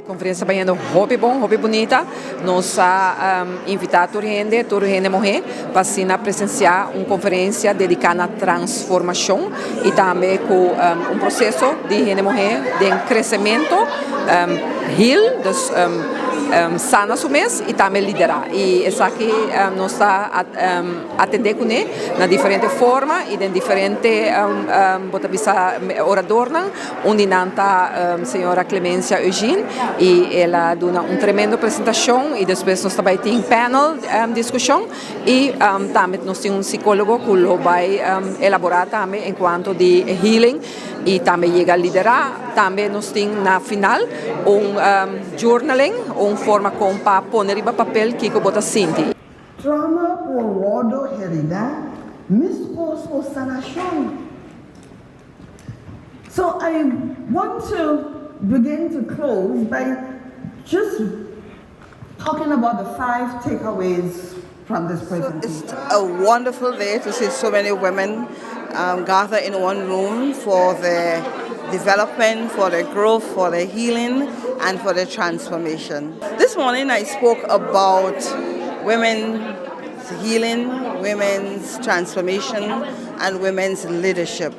Conferencia banhando hobby bom, hobby bonita. Nós invitado Dia di Hende Muhe para presenciar uma conferência dedicada à transformação e também com processo de Hende Muhe de crescimento, heal, dus sana su mês e também liderar. E essa aqui nós está atender com ele na diferente forma e de diferente orador, onde nanta senhora Conferencia e ela dá uma tremenda apresentação e depois nós também tem panel discussão e também nós temos psicólogo que vai elaborar também enquanto de healing e também chega a liderar. Também nós temos na final journaling, forma como para pôr em papel que você sente. Trauma por rodo herida, mispos por sanação. So I want to begin to close by just talking about the 5 takeaways from this presentation. It's a wonderful day to see so many women gather in one room for their development, for their growth, for their healing, and for their transformation. This morning I spoke about women's healing, women's transformation, and women's leadership.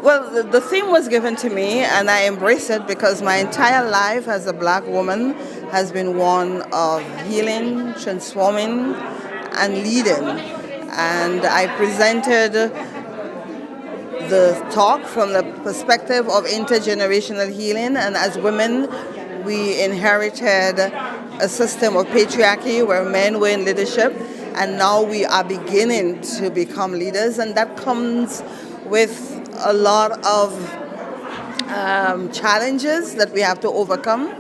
Well, the theme was given to me and I embrace it because my entire life as a black woman has been one of healing, transforming, and leading. And I presented the talk from the perspective of intergenerational healing, and as women we inherited a system of patriarchy where men were in leadership, and now we are beginning to become leaders, and that comes with a lot of challenges that we have to overcome,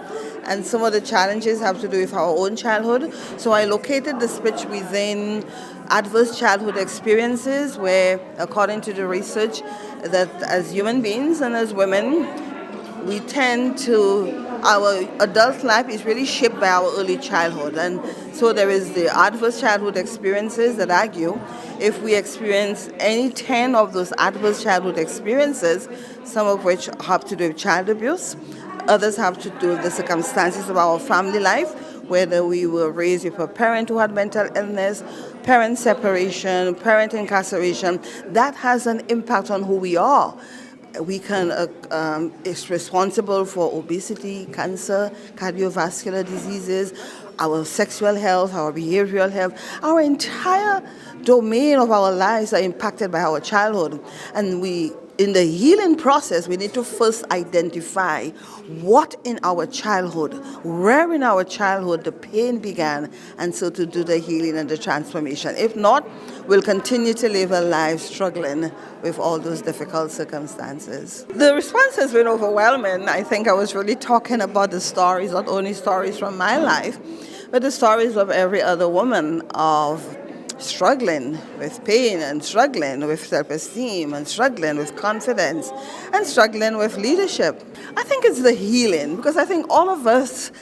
and some of the challenges have to do with our own childhood. So I located the speech within adverse childhood experiences, where according to the research that as human beings and as women we tend to, our adult life is really shaped by our early childhood. And so there is the adverse childhood experiences that argue if we experience any 10 of those adverse childhood experiences, some of which have to do with child abuse, others have to do with the circumstances of our family life, whether we were raised with a parent who had mental illness, parent separation, parent incarceration, that has an impact on who we are. We can, it's responsible for obesity, cancer, cardiovascular diseases, our sexual health, our behavioral health. Our entire domain of our lives are impacted by our childhood. And in the healing process, we need to first identify what in our childhood, where in our childhood the pain began, and so to do the healing and the transformation. If not, we'll continue to live a life struggling with all those difficult circumstances. The response has been overwhelming. I think I was really talking about the stories, not only stories from my life, but the stories of every other woman of struggling with pain and struggling with self-esteem and struggling with confidence and struggling with leadership. I think it's the healing, because I think all of us,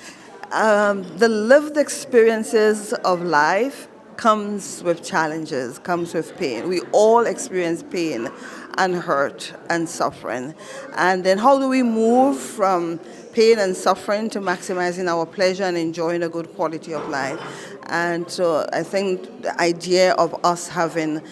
the lived experiences of life comes with challenges, comes with pain. We all experience pain and hurt and suffering. And then how do we move from pain and suffering to maximizing our pleasure and enjoying a good quality of life? And so I think the idea of us having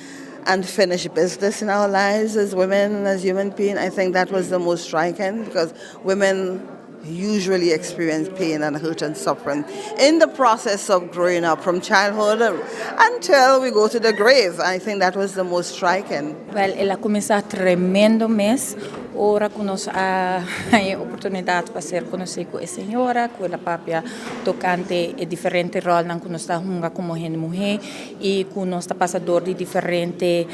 unfinished business in our lives as women and as human beings, I think that was the most striking, because women usually experience pain and hurt and suffering in the process of growing up, from childhood until we go to the grave. I think that was the most striking. Well, ela começa tremendo mês. Ora que nós a oportunidade para ser conhecido com a senhora, com a própria tocante e diferente rol na que nós está junga como Hende Muhe e com nós está passador de diferente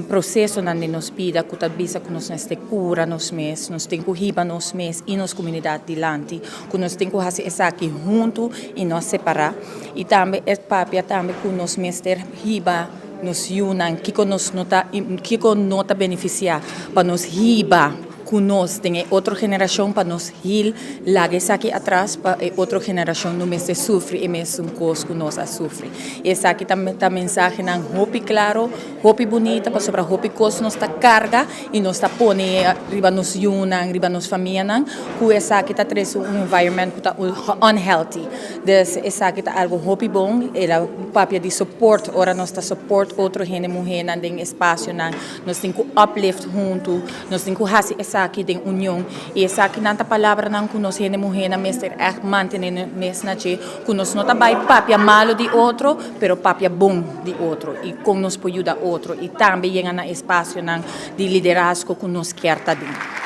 processo na nos vida, com tabisa que nós neste cura nos mês, nós tem que riba nos mês e nos comunidade dilante, que nós tem que fazer essa aqui junto e nós separar e também é própria também com nós mês ter riba nos unan, que nos nota beneficiar para nos riba nós tem outra geração para nos heal lá essa aqui atrás para outra geração não se sofre e mesmo coisa que nós a sofre. Essa aqui também tá mensagem não hope claro, hope bonita para sobre hope coisa nos tá carga e nos tá pone riba nos yunan, riba nos família não, que essa aqui tá traz environment que tá unhealthy. Dus essa aqui tá algo hope bom, ela papia de support, ora nós tá support outro gente mulher não tem espaço não, nós tem que uplift junto, nós tem que fazer essa aqui tem união e essa aqui nanta palavra não que nós gente mulher na mestre manter mes na che que nós não tá vai papia malo de outro, pero papia bom de outro e com nos pode ajudar outro e também chega na espaço não de liderazgo que nós quer tá dentro.